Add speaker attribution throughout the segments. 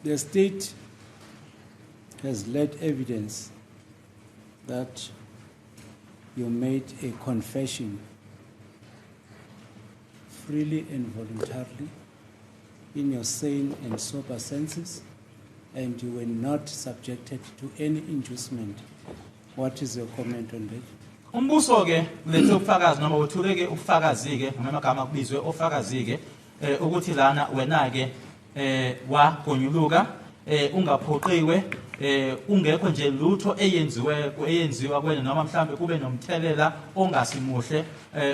Speaker 1: The state has led evidence that you made a confession freely and voluntarily in your sane and sober senses, and you were not subjected to any inducement. What is your comment on that?
Speaker 2: Umbuso ke lethe ubufakazi noma uthuleke ubufakazi ke noma amagama kubizwe ofakazi ke ukuthi lana wena ke wagonyuluka ungaphoqiwe ungekho nje lutho eyenziwa kwena noma mhlambe kube nomthelela ongasimuhle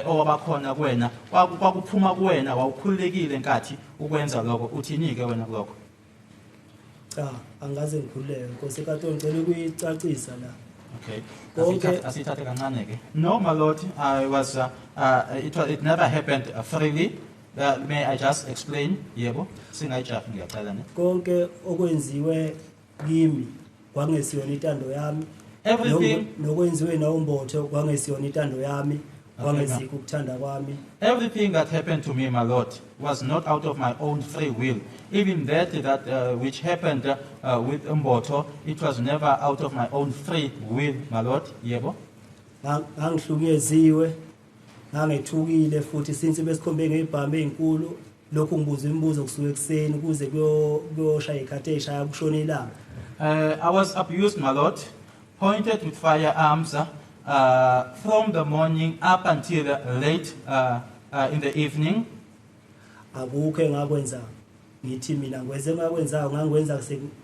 Speaker 2: owabakhona kwena kwakuphuma kuwena wawukhululekile enkathi ukwenza lokho uthini ke wena lokho?
Speaker 3: Cha angaze ngikhuleke Nkosi kaTo ngicela ukuyicacisa la.
Speaker 2: Okay. Asithathe kancane ke. No my lord, I was it never happened freely. May I just explain? Yebo singayijahi ngiyacela ne.
Speaker 3: Konke okwenziwe kimi kwangesiyona intando yami.
Speaker 2: Everything
Speaker 3: nokwenziwe nawumbotho kwangesiyona intando yami.
Speaker 2: Everything that happened to me, my Lord, was not out of my own free will. Even that which happened with Mboto, it was never out of my own free will, my Lord. Yebo.
Speaker 3: Ngangihlukunyeziwe, ngangethukile futhi since besikhombe ngebhambe ezinkulu lokhu ngibuza imibuzo kusuka ekseni kuze kuyoshaya ikhathi eshaya kushona ilanga.
Speaker 2: I was abused, my Lord, pointed with firearms. From the morning up until late in the evening.
Speaker 3: Akukho engakwenza ngithi mina ngwenze engakwenzayo ngangikwenza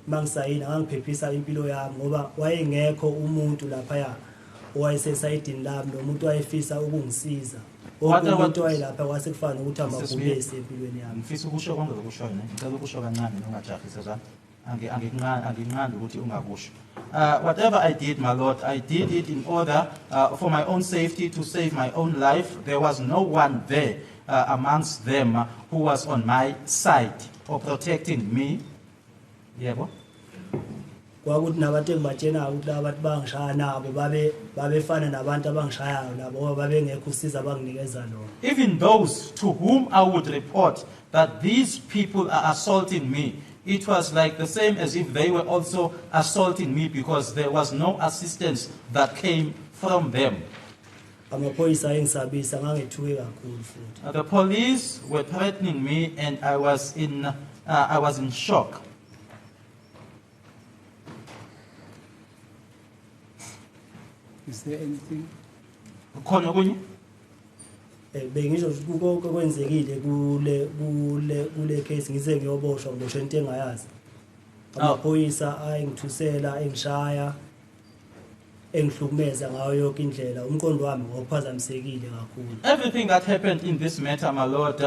Speaker 3: mangisayina ngangiphephisa impilo yami ngoba wayengekho umuntu lapha ya owayesesayidini lami nomuntu wayefisa ukungisiza. Umuntu wayelapha kwasekufana ukuthi amabulesi empilweni yami.
Speaker 2: Ngifisa ukusho konke lokusho yena ngicela ukusho kancane nongajahisa zami. Whatever I did, my Lord, I did it in order for my own safety, to save my own life. There was no one there amongst them who was on my side or protecting me. Yebo.
Speaker 3: Kwakuthi nabantu engibatshena ukuthi abantu bangishaya nabo babefana nabantu abangishayayo nabo babengekho usiza abanginikeza lona.
Speaker 2: Even those to whom I would report that these people are assaulting me, it was like the same as if they were also assaulting me because there was no assistance that came from them. The police were threatening me and I was in shock.
Speaker 1: Is there anything?
Speaker 3: Bengisho ukuthi kwenzekile kule case ngize ngiyoboshwa ngibosho into engayazi. Amaphoyisa ayengithusela engishaya engihlukumeza ngayo yonke indlela umqondo wami ngokuphazamisekile kakhulu.
Speaker 2: Everything that happened in this matter, my Lord,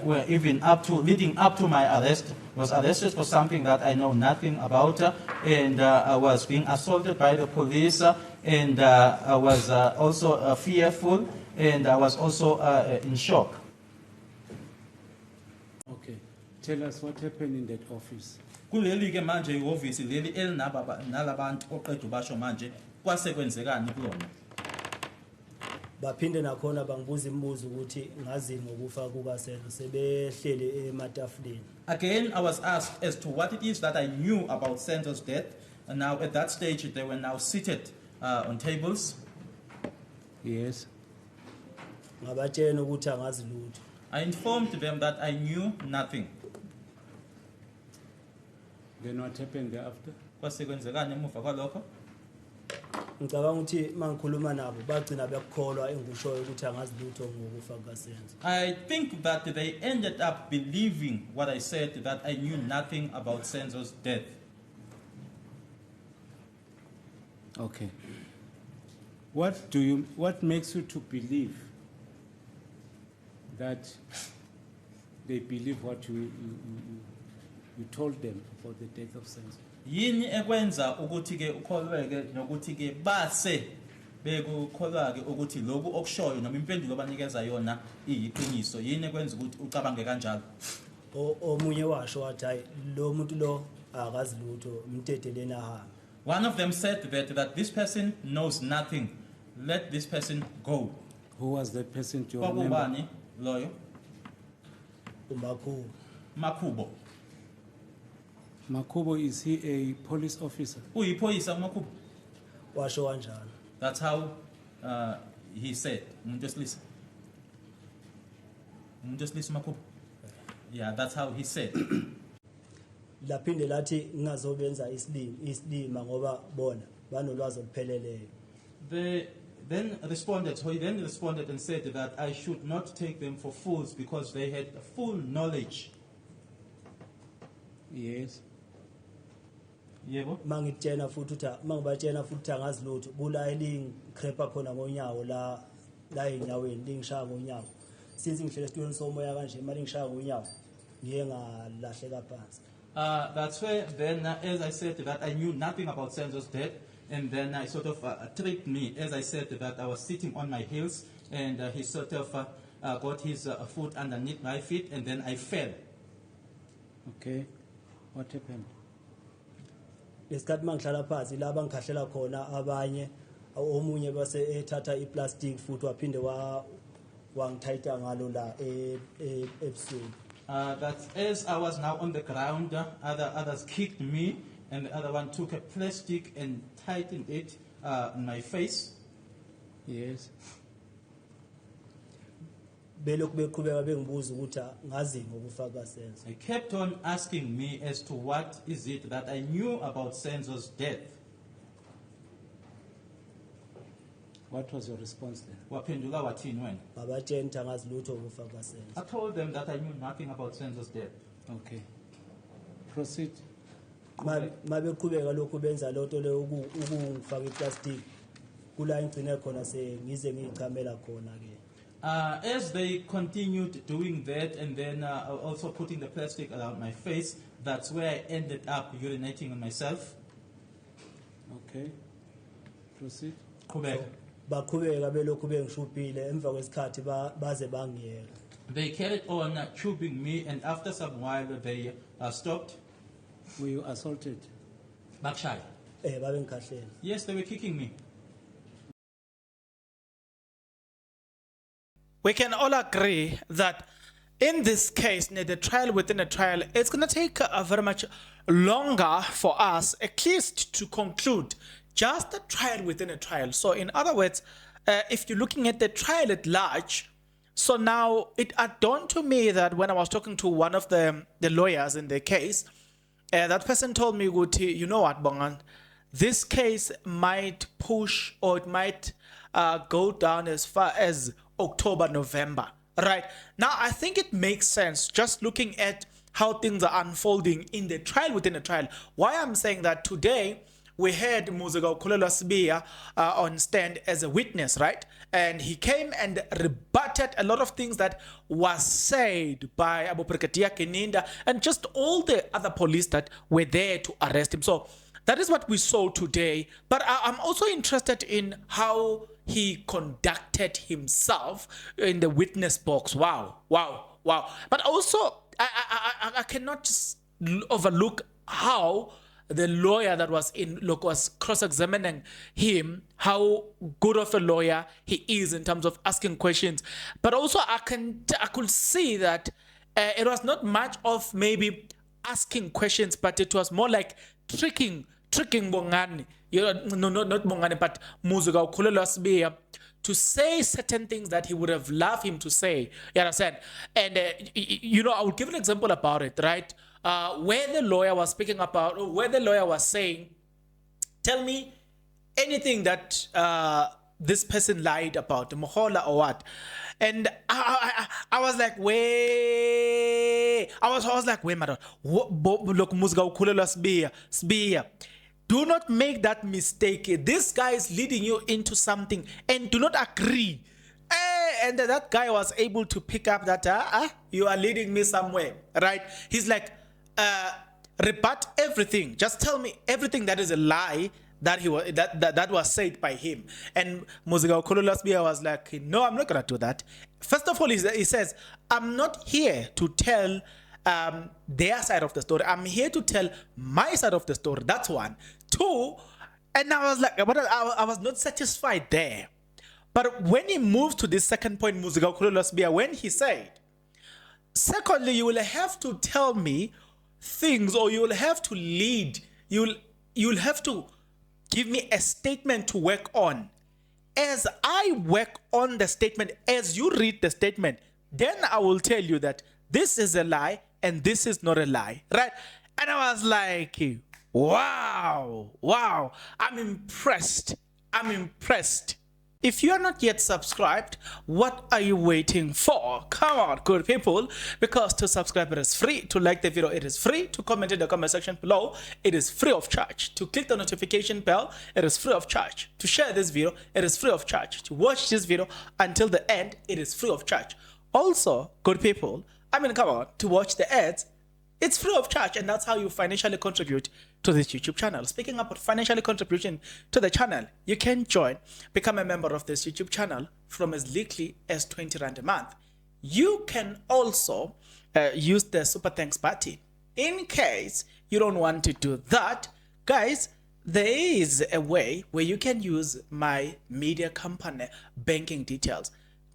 Speaker 2: were even leading up to my arrest, was arrested for something that I know nothing about, and I was being assaulted by the police, and I was also fearful. And I was also in shock.
Speaker 1: Okay. Tell us what happened in that office.
Speaker 2: Kuleli ke manje ihhovisi leli nalabantu oqedwe basho manje kwasekwenzekani kulona?
Speaker 3: Baphinde nakhona bangibuza imibuzo ukuthi ngazini ngokufa kukaSenzo sebehlele ematafuleni.
Speaker 2: Again, I was asked as to what it is that I knew about Senzo's death, and now at that stage they were now seated on tables.
Speaker 1: Yes.
Speaker 2: I informed them that I knew nothing.
Speaker 1: Then what happened thereafter?
Speaker 2: I think that they ended up believing what I said, that I knew nothing about Senzo's death.
Speaker 1: Okay. What makes you to believe that they believe what you told them for the death of Senzo?
Speaker 2: Yini ekwenza ukuthi ke ukholweke nokuthi ke base bekukholwa ke ukuthi lokhu okushoyo noma impendulo abanikeza yona iyiqiniso? Yini ekwenza ukuthi ucabange kanjalo?
Speaker 3: Omunye washo wathi hayi lo muntu lo akazi lutho umteteleni ahamba.
Speaker 2: One of them said that this person knows nothing. Let this person go.
Speaker 1: Who was that person? Do you remember?
Speaker 2: Loyo.
Speaker 3: Makubo.
Speaker 1: Makubo, is he a police officer?
Speaker 2: Uyiphoyisa uMakhubo.
Speaker 3: washo kanjalo.
Speaker 2: That's how he said. Umuntu wesilisa. Umuntu wesilisa uMakhubo. Yeah, that's how he said.
Speaker 3: Laphinde lathi ngingazobenza isilima ngoba bona banolwazi olupheleleyo.
Speaker 2: They then responded, so he then responded and said that I should not take them for fools because they had full knowledge.
Speaker 1: Yes.
Speaker 2: Yebo.
Speaker 3: Mangitshena futhi uthi mangibatshena futhi angazi lutho kula elingikrepa khona ngonyawo la enyaweni lingishaya ngonyawo. Since ngihlele esitulweni somoya kanje mali ngishaya ngonyawo ngiye ngalahleka phansi.
Speaker 2: That's where then, as I said, that I knew nothing about Senzo's death, and then I sort of tricked me, as I said, that I was sitting on my heels, and he sort of got his foot underneath my feet, and then I fell.
Speaker 1: Okay. What happened?
Speaker 3: Lesikhathi mangihlala phansi la bangikhahlela khona abanye omunye base ethatha iplastic futhi waphinde wangithaitha ngalo la ebusweni.
Speaker 2: That as I was now on the ground, others kicked me, and the other one took a plastic and tightened it on my face.
Speaker 1: Yes.
Speaker 3: Belokhu beqhubeka bengibuza ukuthi ngazi ngokufa kaSenzo.
Speaker 2: They kept on asking me as to what is it that I knew about Senzo's death.
Speaker 1: What was your response then?
Speaker 2: Waphendula wathini wena?
Speaker 3: Ngabatshela ukuthi angazi lutho ngokufa kaSenzo.
Speaker 2: I told them that I knew nothing about Senzo's death.
Speaker 1: Okay. Proceed.
Speaker 3: Mabeqhubeka lokhu benza lonto le ukungifaka iplastic kula ingcine khona sengize ngicamela khona ke.
Speaker 2: As they continued doing that and then also putting the plastic around my face, that's where I ended up urinating on myself.
Speaker 1: Okay. Proceed.
Speaker 2: Qhubeka.
Speaker 3: Baqhubeka belokhu bengishuphile emva kwesikhathi baze bangiyeka.
Speaker 2: They carried on tubing me, and after some while they stopped.
Speaker 1: Were you assaulted?
Speaker 2: Bakshaya.
Speaker 3: Babengikhahlele.
Speaker 2: Yes, they were kicking me.
Speaker 4: We can all agree that in this case, the trial within a trial, it's going to take very much longer for us, at least to conclude just a trial within a trial. So in other words, if you're looking at the trial at large, so now it dawned to me that when I was talking to one of the lawyers in the case, that person told me, you know what, Bongan, this case might push or it might go down as far as October, November. Right. Now, I think it makes sense just looking at how things are unfolding in the trial within a trial. Why I'm saying that today, we had Muzi Sibiya on stand as a witness, right? And he came and rebutted a lot of things that was said by Abu Gininda and just all the other police that were there to arrest him. So that is what we saw today. But I'm also interested in how he conducted himself in the witness box. Wow. But also, I cannot just overlook how the lawyer that was cross-examining him, how good of a lawyer he is in terms of asking questions. But also, I could see that it was not much of maybe asking questions, but it was more like tricking Bongani, no, not Bongani, but Muzi Sibiya to say certain things that he would have loved him to say. You understand? And I will give an example about it, right? Where the lawyer was speaking about, or where the lawyer was saying, tell me anything that this person lied about, Mohola or what. And I was like, wait. I was like, wait, madam. Look, Muzi Sibiya. Do not make that mistake. This guy is leading you into something and do not agree. And that guy was able to pick up that, you are leading me somewhere, right? He's like, rebut everything. Just tell me everything that is a lie that that was said by him. And Muzi Sibiya was like, no, I'm not going to do that. First of all, he says, I'm not here to tell their side of the story. I'm here to tell my side of the story. That's one. Two, and I was like, but I was not satisfied there. But when he moved to this second point, Muzi Sibiya, when he said, secondly, you will have to tell me things, or you'll have to lead, you'll have to give me a statement to work on. As I work on the statement, as you read the statement, then I will tell you that this is a lie and this is not a lie, right? And I was like, wow, I'm impressed. If you are not yet subscribed, what are you waiting for? Come on, good people, because to subscribe it is free, to like the video it is free, to comment in the comment section below it is free of charge, to click the notification bell it is free of charge, to share this video it is free of charge, to watch this video until the end it is free of charge. Also, good people, come on, to watch the ads it's free of charge, and that's how you financially contribute to this YouTube channel. Speaking about financially contribution to the channel, you can become a member of this YouTube channel from as little as 20 Rand a month. You can also use the super thanks button. In case you don't want to do that, guys, there is a way where you can use my media company banking details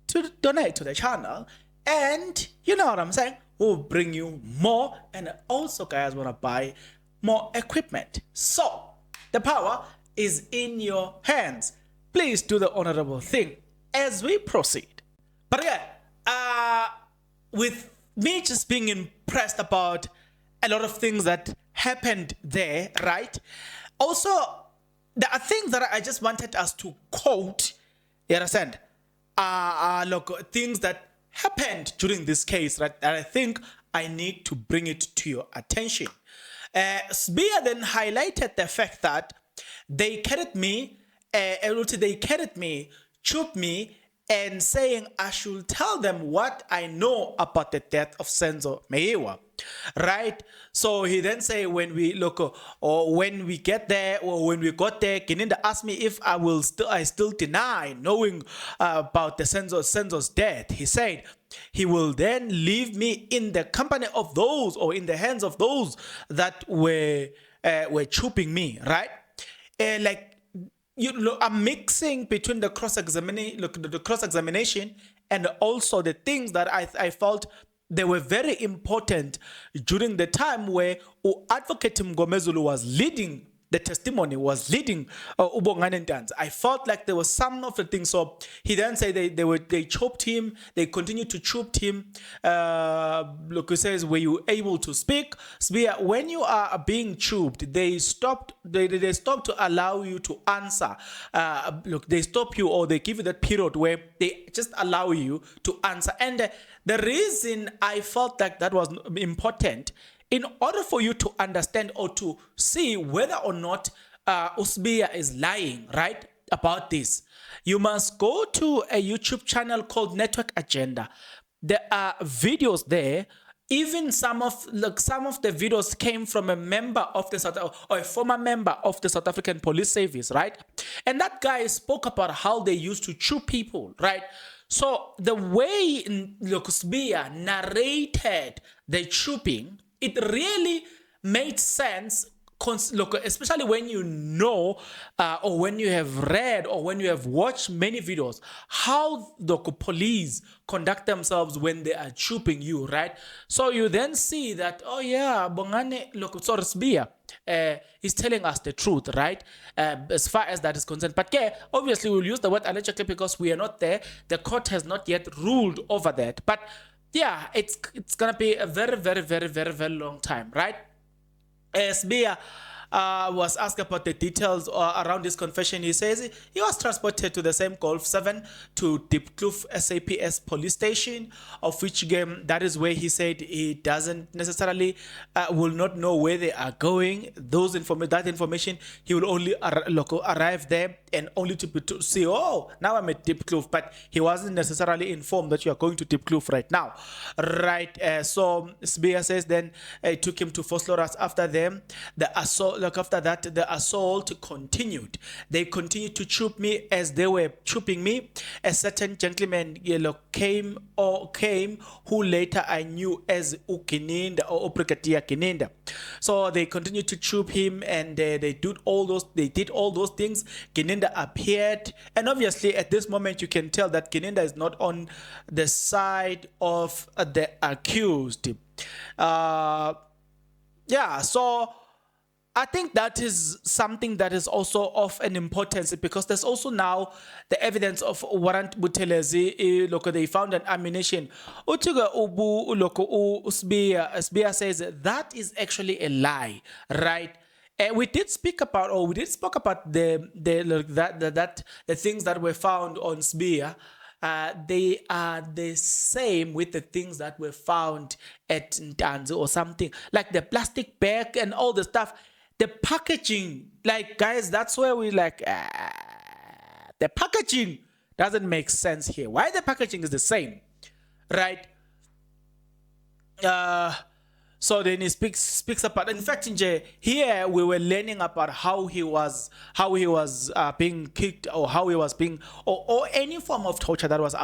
Speaker 4: to donate to the channel, and you know what I'm saying, will bring you more, and also guys want to buy more equipment. So the power is in your hands. Please do the honorable thing as we proceed. But again, with me just being impressed about a lot of things that happened there, right? Also, there are things that I just wanted us to quote, you understand? Look, things that happened during this case, right? And I think I need to bring it to your attention. Sibiya then highlighted the fact that they carried me, choked me, and saying I should tell them what I know about the death of Senzo Meyiwa, right? So he then say, when we get there, Gininda asked me if I still deny knowing about the Senzo's death. He said he will then leave me in the company of those, or in the hands of those that were chopping me, right? I'm mixing between the cross-examination and also the things that I felt they were very important during the time where Advocate Mgomezulu was leading the testimony, was leading Ubongane Ntanzi. I felt like there was some of the things. So he then said they chopped him, they continued to chop him. Look, he says, were you able to speak? Sibiya, when you are being chopped, they stop to allow you to answer. Look, they stop you, or they give you that period where they just allow you to answer. And the reason I felt like that was important, in order for you to understand or to see whether or not Sibiya is lying, right, about this, you must go to a YouTube channel called Network Agenda. There are videos there. Even some of the videos came from a member of the a former member of the South African Police Service, right? And that guy spoke about how they used to chew people, right? So the way Sibiya narrated the chopping, it really made sense, especially when you know, or when you have read, or when you have watched many videos, how the police conduct themselves when they are chopping you, right? So you then see that, oh yeah, Bongane, Sibiya is telling us the truth, right? As far as that is concerned. But yeah, obviously we'll use the word allegedly because we are not there. The court has not yet ruled over that. But yeah, it's gonna be a very, very, very, very, very long time, right? Sibiya was asked about the details around his confession. He says he was transported to the same Golf 7 to Diepkloof SAPS police station, of which that is where he said he doesn't necessarily will not know where they are going. That information, he will only arrive there and only to see, oh, now I'm at Diepkloof, but he wasn't necessarily informed that you are going to Diepkloof right now, right? So Sibiya says then it took him to Vosloorus. After them, the assault. After that, the assault continued. They continued to chop me as they were chopping me. A certain gentleman came, who later I knew as Gininda, or Brigadier Gininda. So they continued to chop him, and they did all those things. Gininda appeared, and obviously at this moment you can tell that Gininda is not on the side of the accused. yeah, so I think that is something that is also of an importance because there's also now the evidence of warrant Butelezi. Look, they found an ammunition. Utuga ubu loko Sibiya says that is actually a lie, right? And we did speak about, or we did spoke about the things that were found on Sibiya. They are the same with the things that were found at Ntanzi or something, like the plastic bag and all the stuff. The packaging, like, guys, that's where we like, the packaging doesn't make sense here. Why the packaging is the same, right? So then he speaks about. In fact, here we were learning about how he was being kicked, or how he was being, or any form of torture that was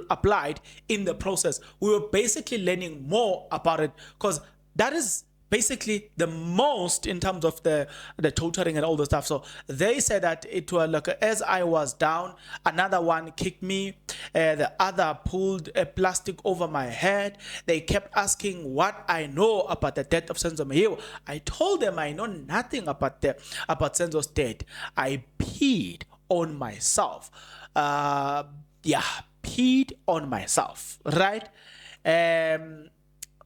Speaker 4: applied in the process. We were basically learning more about it because that is basically the most in terms of the torturing and all the stuff. So they said that it was like, as I was down, another one kicked me, the other pulled a plastic over my head. They kept asking what I know about the death of Senzo Meyiwa. I told them I know nothing about Senzo's death. I peed on myself. Peed on myself, right?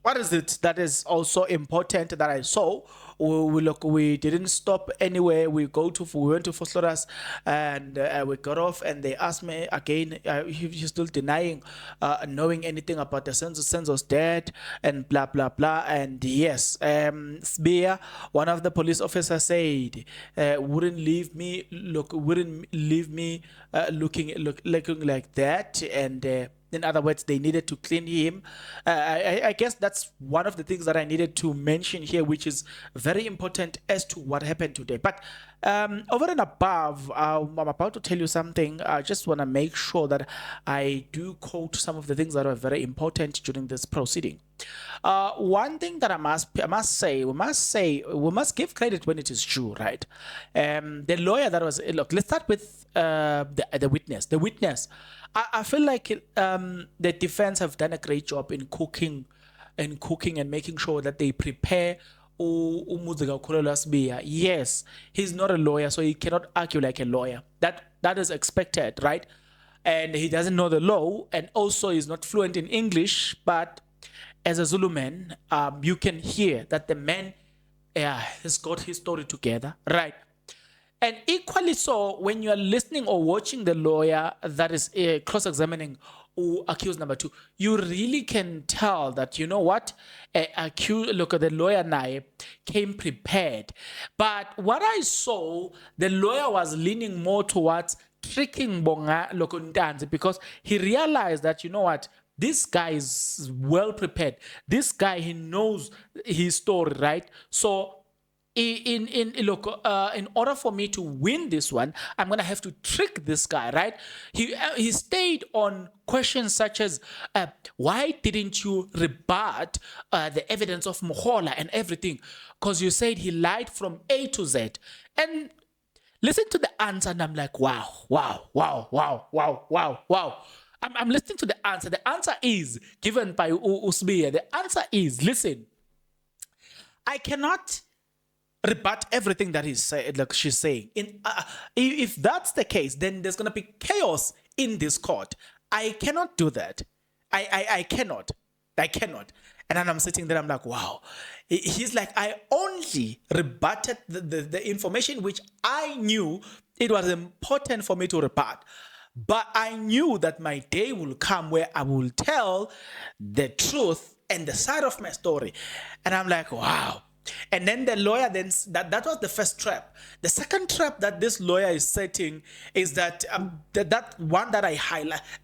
Speaker 4: What is it that is also important that I saw? We didn't stop anywhere. We went to Fosloras and we got off, and they asked me again. He's still denying knowing anything about the Senzo's death and blah blah blah. And yes, Sibiya, one of the police officers said, wouldn't leave me looking like that, and. In other words, they needed to clean him. I guess that's one of the things that I needed to mention here, which is very important as to what happened today. But over and above, I'm about to tell you something. I just want to make sure that I do quote some of the things that are very important during this proceeding. One thing that I must say, we must give credit when it is true, right? The lawyer that was, look, let's start with the witness. The witness. I feel like the defense have done a great job in cooking and making sure that they prepare Muzi Sibiya. Yes, he's not a lawyer, so he cannot argue like a lawyer. That is expected, right? And he doesn't know the law, and also he's not fluent in English. But as a Zulu man, you can hear that the man has got his story together, right? And equally so, when you are listening or watching the lawyer that is cross-examining accused number 2, you really can tell that, you know what, look at the lawyer now came prepared. But what I saw, the lawyer was leaning more towards tricking Bonga Lokuntanzi, because he realized that, you know what, this guy is well prepared. This guy, he knows his story, right? So in order for me to win this one, I'm gonna have to trick this guy, right? He stayed on questions such as why didn't you rebut the evidence of Mohola and everything? Because you said he lied from A to Z. And listen to the answer, and I'm like, wow. I'm listening to the answer. The answer is given by Sibiya. The answer is, listen, I cannot rebut everything that he's saying, like she's saying. If that's the case, then there's gonna be chaos in this court. I cannot do that. I cannot. And then I'm sitting there, I'm like, wow. He's like, I only rebutted the information which I knew it was important for me to rebut. But I knew that my day will come where I will tell the truth and the side of my story. And I'm like, wow. And then the lawyer that was the first trap. The second trap that this lawyer is setting is that that one that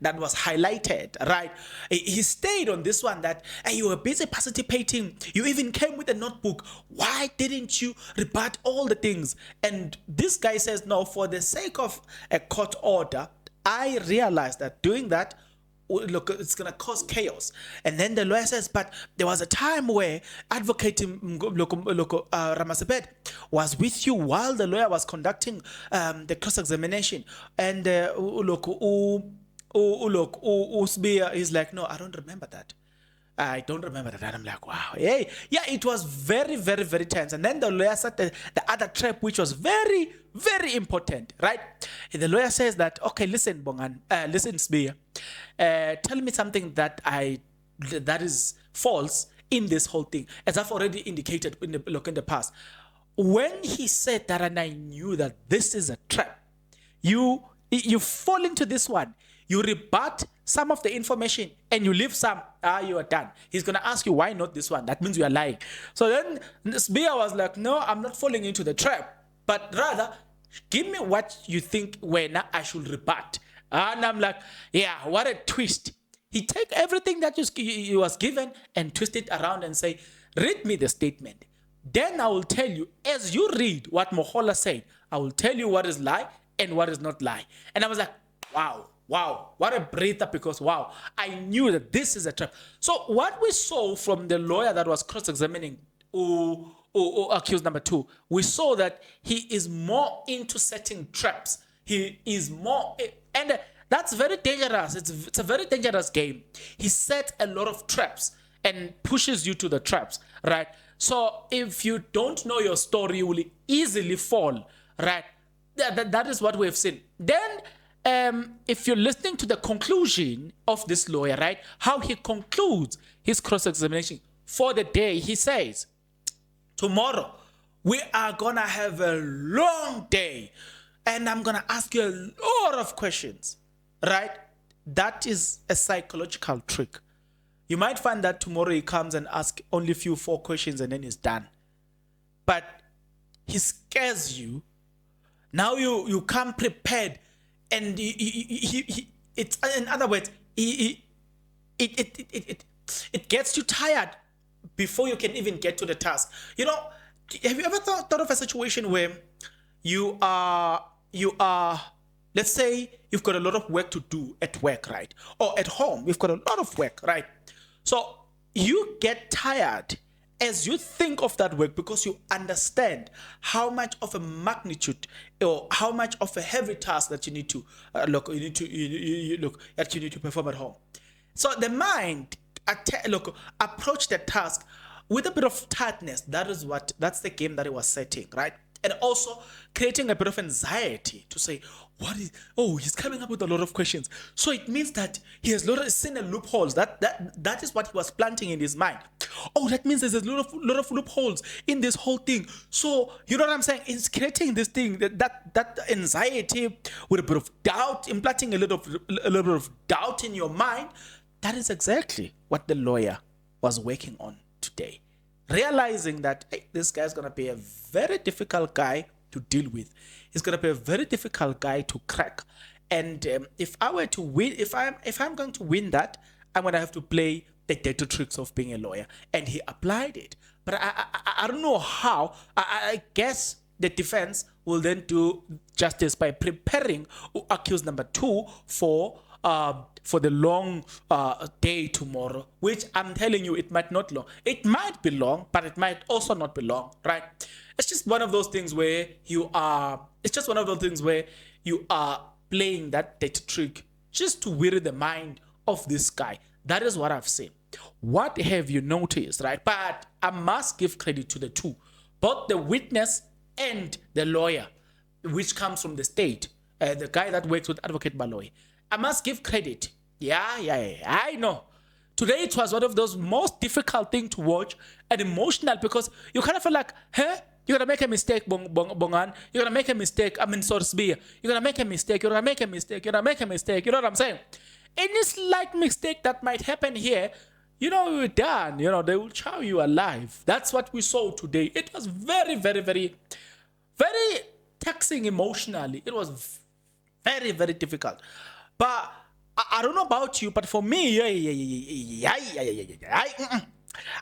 Speaker 4: that was highlighted, right? He stayed on this one that you were busy participating. You even came with a notebook. Why didn't you rebut all the things? And this guy says, no, for the sake of a court order, I realized that doing that, look, it's gonna cause chaos. And then the lawyer says, but there was a time where advocate Ramasipet was with you while the lawyer was conducting the cross-examination. And Sibiya is like, no, I don't remember that. I don't remember that. And I'm like, wow, hey, yeah, it was very, very, very tense. And then the lawyer said the other trap, which was very, very important, right? And the lawyer says that, okay, listen, Bongan, listen, Sibiya, tell me something that is false in this whole thing, as I've already indicated in the past. When he said that, and I knew that this is a trap, you fall into this one. You rebut some of the information and you leave some. You are done. He's going to ask you, why not this one? That means you are lying. So then Sibiya was like, no, I'm not falling into the trap. But rather, give me what you think when I should rebut. And I'm like, yeah, what a twist. He take everything that he was given and twist it around and say, read me the statement. Then I will tell you, as you read what Mohola said, I will tell you what is lie and what is not lie. And I was like, wow, what a breather, because wow, I knew that this is a trap. So what we saw from the lawyer that was cross-examining accused number 2, we saw that he is more into setting traps. He is more, and that's very dangerous. It's a very dangerous game. He sets a lot of traps and pushes you to the traps, right? So if you don't know your story, you will easily fall, right? That is what we have seen. Then if you're listening to the conclusion of this lawyer, right, how he concludes his cross-examination for the day, he says, tomorrow we are gonna have a long day and I'm gonna ask you a lot of questions, right? That is a psychological trick. You might find that tomorrow he comes and asks only 4 questions and then he's done. But he scares you. Now you come prepared. And it's, in other words, it gets you tired before you can even get to the task. You know, have you ever thought of a situation where you are, let's say you've got a lot of work to do at work, right? Or at home, you've got a lot of work, right? So you get tired as you think of that work because you understand how much of a magnitude or how much of a heavy task that you need to perform at home. So the mind approach the task with a bit of tiredness. That's the game that it was setting, right? And also creating a bit of anxiety to say, he's coming up with a lot of questions. So it means that he has seen a loopholes. That is what he was planting in his mind. Oh, that means there's a lot of loopholes in this whole thing. So you know what I'm saying? It's creating this thing, that anxiety with a bit of doubt, implanting a little bit of doubt in your mind. That is exactly what the lawyer was working on today. Realizing that, hey, this guy's going to be a very difficult guy to deal with. He's going to be a very difficult guy to crack. And if I were to win, if I'm going to win that, I'm going to have to play the dirty tricks of being a lawyer. And he applied it. But I don't know how. I guess the defense will then do justice by preparing accused number 2 for the long day tomorrow, which I'm telling you, it might not long. It might be long, but it might also not be long, right? It's just one of those things where you are playing that dirty trick just to weary the mind of this guy. That is what I've seen. What have you noticed, right? But I must give credit to the 2, both the witness and the lawyer, which comes from the state, the guy that works with Advocate Baloyi. I must give credit. Yeah, I know. Today it was one of those most difficult things to watch and emotional because you kind of feel like, you're going to make a mistake, Bongan. You're going to make a mistake. Sibiya. You're going to make a mistake. You're going to make a mistake. You're going to make a mistake. You know what I'm saying? Any slight mistake that might happen here, we're done. They will chow you alive. That's what we saw today. It was very, very, very, very taxing emotionally. It was very, very difficult. But I don't know about you, but for me,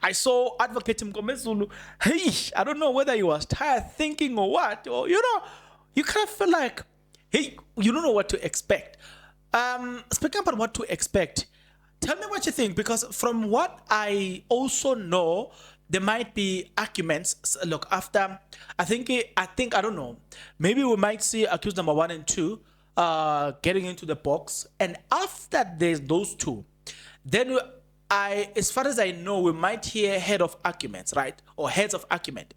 Speaker 4: I saw Advocate Mgomezulu. I don't know whether he was tired thinking or what, or you kind of feel like, hey, you don't know what to expect. Speaking about what to expect, tell me what you think, because from what I also know, there might be arguments. Look, after I think I don't know. Maybe we might see accused number 1 and 2 getting into the box, and after there's those 2, then as far as I know, we might hear head of arguments, right? Or heads of argument.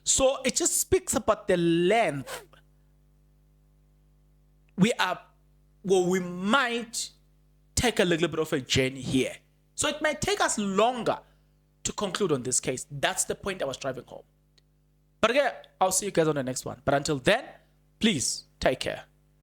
Speaker 4: So it just speaks about the length. We might take a little bit of a journey here. So it might take us longer to conclude on this case. That's the point I was driving home. But again, I'll see you guys on the next one. But until then, please take care.